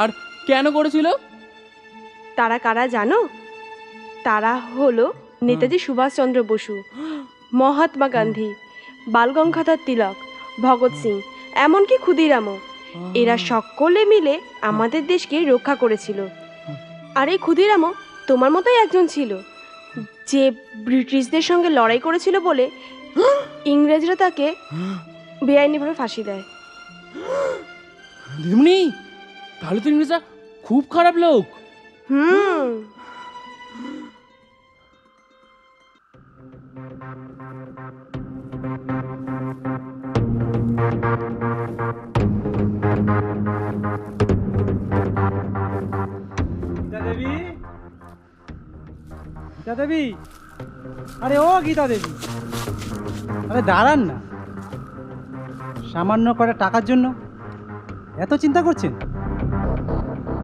আর কেন করেছিল? তারা কারা জানো? তারা হলো নেতাজি সুভাষচন্দ্র বসু, মহাত্মা গান্ধী, বালগঙ্গাধর তিলক, ভগৎ সিং, এমনকি ক্ষুদিরামও। এরা সকলে মিলে আমাদের দেশকে রক্ষা করেছিল। আর এই ক্ষুদিরামও তোমার মতোই একজন ছিল, যে ব্রিটিশদের সঙ্গে লড়াই করেছিল বলে ইংরেজরা তাকে বেআইনিভাবে ফাঁসি দেয়। দিদিমণি, তাহলে তো ইংরেজরা খুব খারাপ লোক। হুম। গীতা দেবী, গীতা দেবী, আরে ও গীতা দেবী, আরে দাঁড়ান না। সামান্য কটা টাকার জন্য এত চিন্তা করছেন?